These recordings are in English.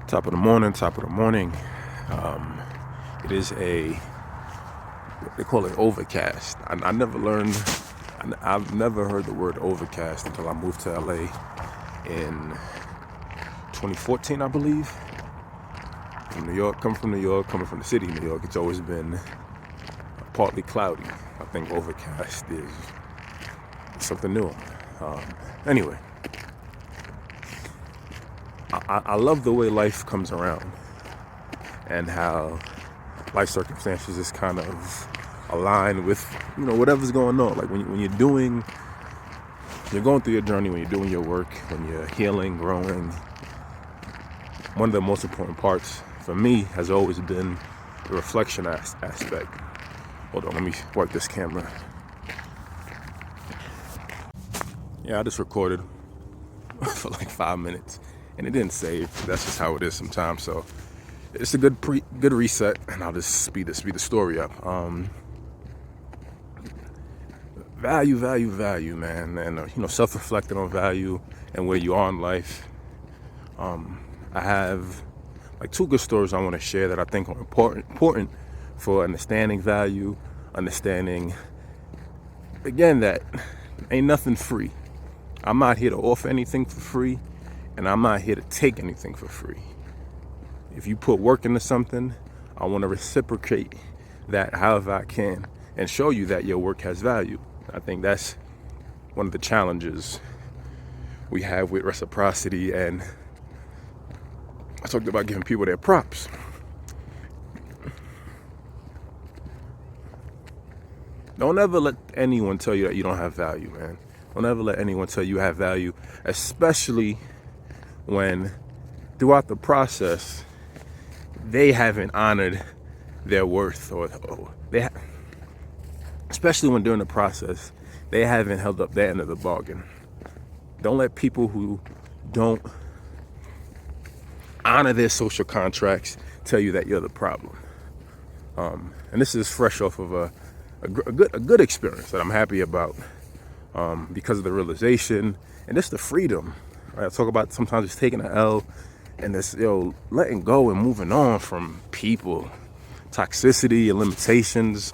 Top of the morning, top of the morning. Um, it is what they call it overcast. I never learned, I've never heard the word overcast until I moved to LA in 2014, I believe. From New York, coming from the city of New York, it's always been partly cloudy. I think overcast is something new. Um, anyway, I love the way life comes around and how life circumstances just kind of align with whatever's going on. Like when you're going through your journey, when you're doing your work, when you're healing, growing. One of the most important parts for me has always been the reflection aspect. Hold on, let me work this camera. Yeah, I just recorded for like 5 minutes and it didn't save. That's just how it is sometimes. So it's a good reset, and I'll just speed the story up. Value, man, and self-reflecting on value and where you are in life. I have like two good stories I want to share that I think are important for understanding value, understanding again that ain't nothing free. I'm not here to offer anything for free, and I'm not here to take anything for free. If you put work into something, I want to reciprocate that however I can and show you that your work has value. I think that's one of the challenges we have with reciprocity, and I talked about giving people their props. Don't ever let anyone tell you that you don't have value, man. Don't ever let anyone tell you have value, especially when throughout the process they haven't honored their worth, or especially when during the process they haven't held up their end of the bargain. Don't let people who don't honor their social contracts tell you that you're the problem. And this is fresh off of a good experience that I'm happy about, because of the realization and just the freedom. Right? I talk about sometimes just taking an L and this letting go and moving on from people, toxicity and limitations.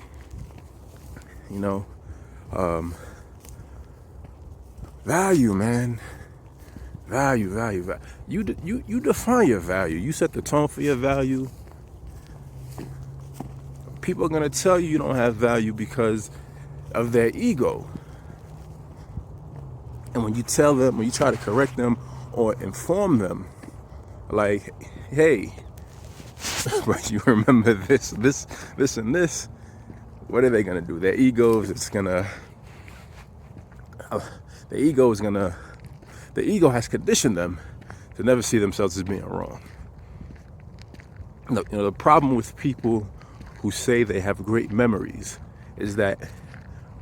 Value, man. Value. You define your value. You set the tone for your value. People are gonna tell you don't have value because of their ego. And when you tell them, when you try to correct them or inform them, like, hey, but you remember this, and this, what are they gonna do? Their ego has conditioned them to never see themselves as being wrong. Look, the problem with people who say they have great memories is that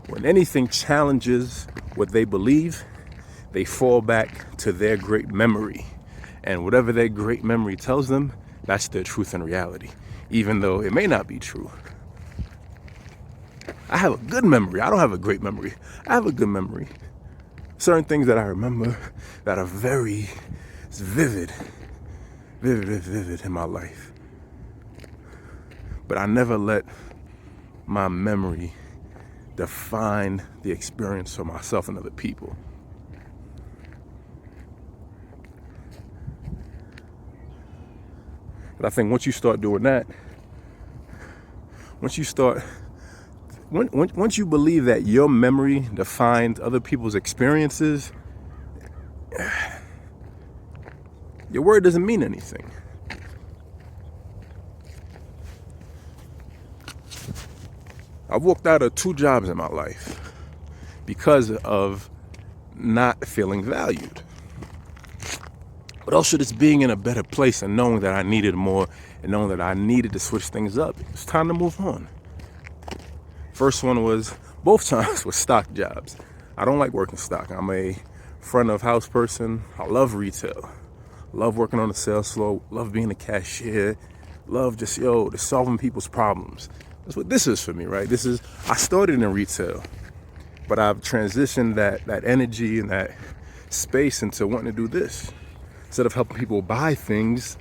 when anything challenges what they believe, they fall back to their great memory. And whatever their great memory tells them, that's their truth and reality, even though it may not be true. I have a good memory. I don't have a great memory. I have a good memory. Certain things that I remember that are very vivid in my life. But I never let my memory define the experience for myself and other people. But I think once you start doing that, once you believe that your memory defines other people's experiences, your word doesn't mean anything. I've walked out of 2 jobs in my life because of not feeling valued. But also just being in a better place and knowing that I needed more and knowing that I needed to switch things up. It's time to move on. First one both times were stock jobs. I don't like working stock. I'm a front of house person. I love retail. Love working on the sales floor. Love being a cashier. Love just, solving people's problems. That's what this is for me, right? I started in retail, but I've transitioned that energy and that space into wanting to do this. Instead of helping people buy things,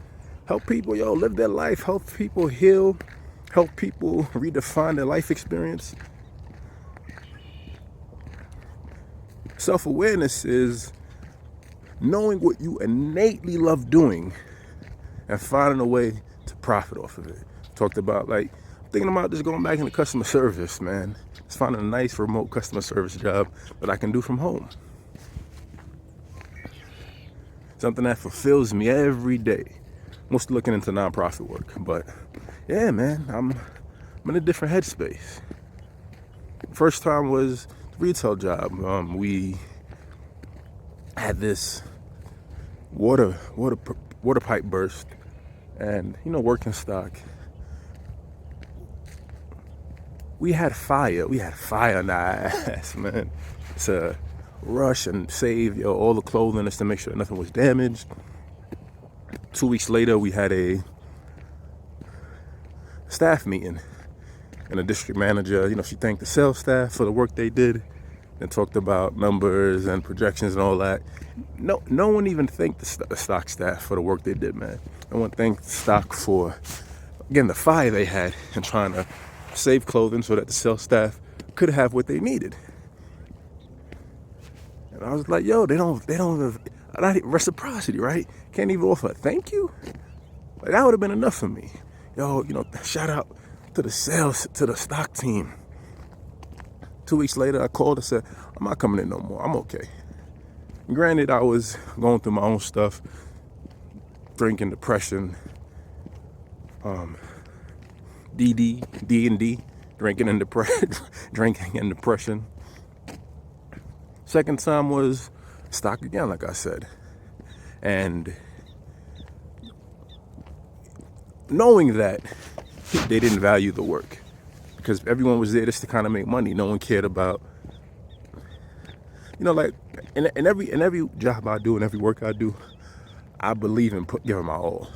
help people, live their life, help people heal, help people redefine their life experience. Self-awareness is knowing what you innately love doing and finding a way to profit off of it. Talked about thinking about just going back into customer service, man. Just finding a nice remote customer service job that I can do from home. Something that fulfills me every day. Mostly looking into nonprofit work, but yeah, man, I'm in a different headspace. First time was the retail job. We had this water pipe burst, and working stock. We had fire in our ass, man. To rush and save all the clothing just to make sure nothing was damaged. 2 weeks later, we had a staff meeting, and the district manager, she thanked the sales staff for the work they did, and talked about numbers and projections and all that. No one even thanked the stock staff for the work they did, man. No one thanked the stock for, again, the fire they had and trying to save clothing so that the sales staff could have what they needed. And I was like, they don't have reciprocity, right? Can't even offer a thank you. That would have been enough for me. Shout out to the stock team. 2 weeks later, I called and said, I'm not coming in no more. I'm okay. And granted, I was going through my own stuff, drinking, depression, D&D, drinking and depression. Second time was stock again, like I said. And knowing that they didn't value the work, because everyone was there just to kind of make money. No one cared about, in every job I do and every work I do, I believe in giving my all.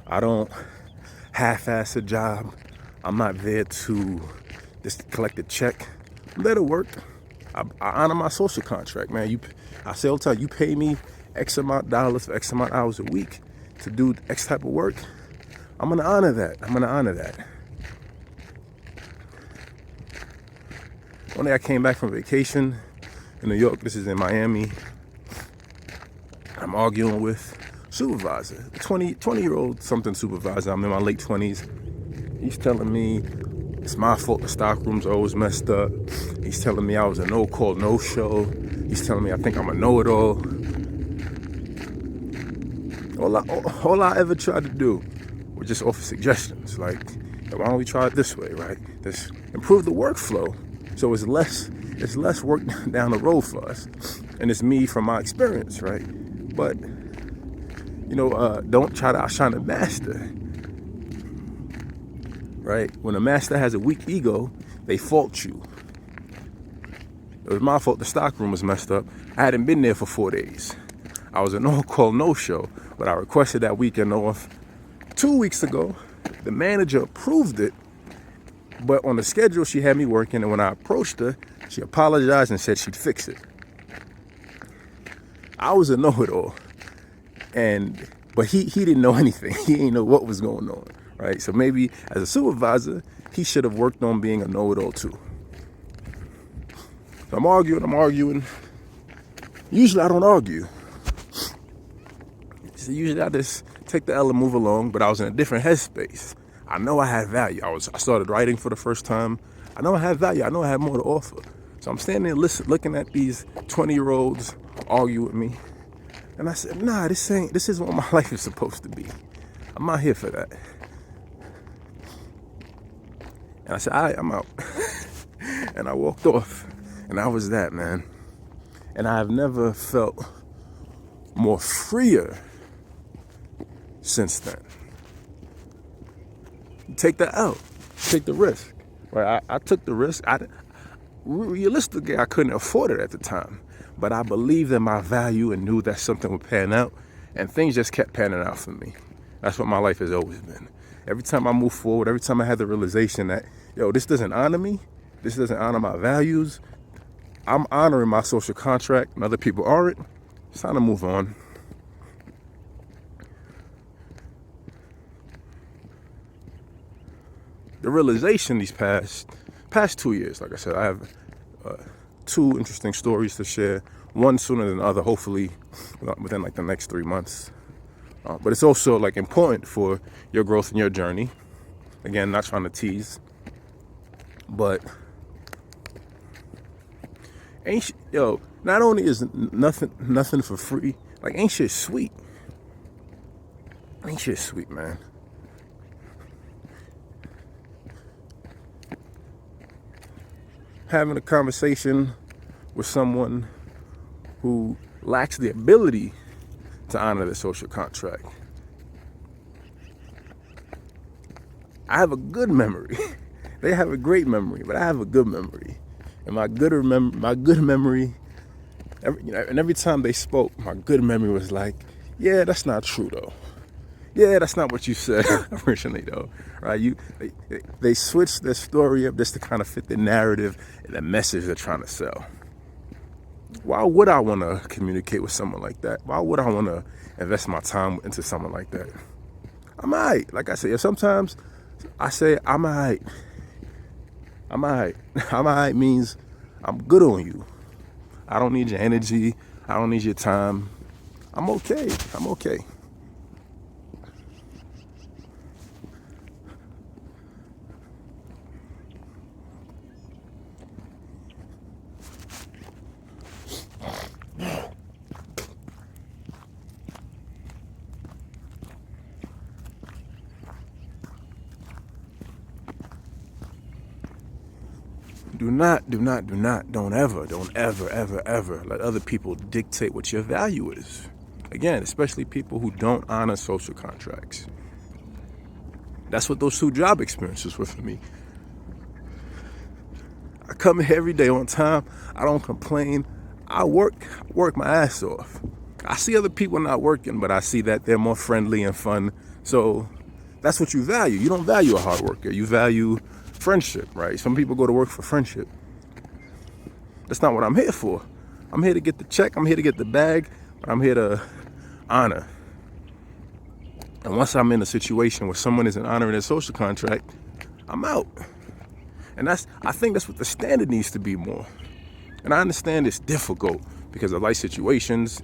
I don't half-ass a job. I'm not there to just collect a check. I'm there to work. I honor my social contract, man. I say all the time, you pay me X amount of dollars for X amount of hours a week to do X type of work. I'm gonna honor that. One day I came back from vacation in New York. This is in Miami. I'm arguing with supervisor, 20-year-old something supervisor. I'm in my late 20s. He's telling me it's my fault the stock room's always messed up. He's telling me I was a no-call, no-show. He's telling me I think I'm a know-it-all. All I ever tried to do was just offer suggestions. Why don't we try it this way, right? Just improve the workflow so it's less work down the road for us. And it's me from my experience, right? But don't try to outshine the master, right? When a master has a weak ego, they fault you. It was my fault the stock room was messed up. I hadn't been there for 4 days. I was a no-call, no-show, but I requested that weekend off 2 weeks ago. The manager approved it, but on the schedule she had me working, and when I approached her, she apologized and said she'd fix it. I was a know-it-all. But he didn't know anything. He didn't know what was going on, right? So maybe as a supervisor, he should have worked on being a know-it-all too. So I'm arguing. Usually I don't argue. So usually I just take the L and move along, but I was in a different headspace. I know I had value. I started writing for the first time. I know I had value. I know I had more to offer. So I'm standing there looking at these 20-year-olds argue with me. And I said, nah, this isn't what my life is supposed to be. I'm not here for that. And I said, all right, I'm out. And I walked off. And that was that, man. And I have never felt more freer since then. Take that out. Take the risk. Right? I took the risk. Realistically, I couldn't afford it at the time. But I believed in my value and knew that something would pan out. And things just kept panning out for me. That's what my life has always been. Every time I move forward, every time I had the realization that, this doesn't honor me. This doesn't honor my values. I'm honoring my social contract and other people aren't. It's time to move on. the realization these past 2 years, like I said, I have two interesting stories to share. One sooner than the other, hopefully within like the next 3 months. But it's also like important for your growth and your journey. Again, not trying to tease, but not only is nothing for free, like ain't shit sweet. Ain't shit sweet, man. Having a conversation with someone who lacks the ability to honor the social contract. I have a good memory. They have a great memory, but I have a good memory. And my good memory, every time they spoke, my good memory was like, yeah, that's not true though. Yeah, that's not what you said originally though, right? They switched their story up just to kind of fit the narrative and the message they're trying to sell. Why would I want to communicate with someone like that? Why would I want to invest my time into someone like that? I'm all right. Like I said, sometimes I say I'm all right. I'm all right. I'm all right means I'm good on you. I don't need your energy. I don't need your time. I'm okay. I'm okay. Don't ever let other people dictate what your value is. Again, especially people who don't honor social contracts. That's what those 2 job experiences were for me. I come here every day on time. I don't complain. I work my ass off. I see other people not working, but I see that they're more friendly and fun. So that's what you value. You don't value a hard worker. You value friendship, right? Some people go to work for friendship. That's not what I'm here for. I'm here to get the check. I'm here to get the bag. But I'm here to honor. And once I'm in a situation where someone isn't honoring their social contract, I'm out. And I think that's what the standard needs to be more. And I understand it's difficult because of life situations.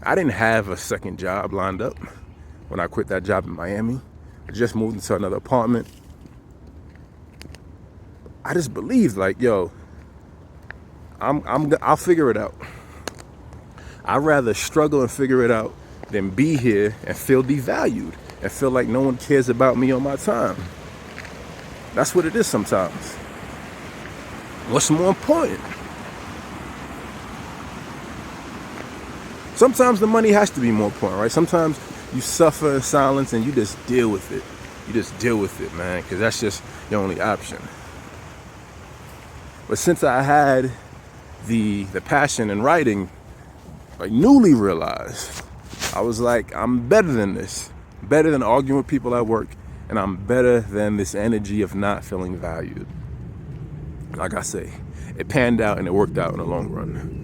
I didn't have a second job lined up when I quit that job in Miami. I just moved into another apartment. I just believed like, yo, I'll figure it out. I'd rather struggle and figure it out than be here and feel devalued and feel like no one cares about me or my time. That's what it is sometimes. What's more important? Sometimes the money has to be more important, right? Sometimes you suffer in silence and you just deal with it. You just deal with it, man, because that's just your only option. But since I had the passion in writing, like newly realized, I was like, I'm better than this. Better than arguing with people at work. And I'm better than this energy of not feeling valued. Like I say, it panned out and it worked out in the long run.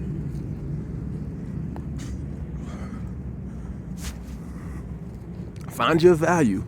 Find your value.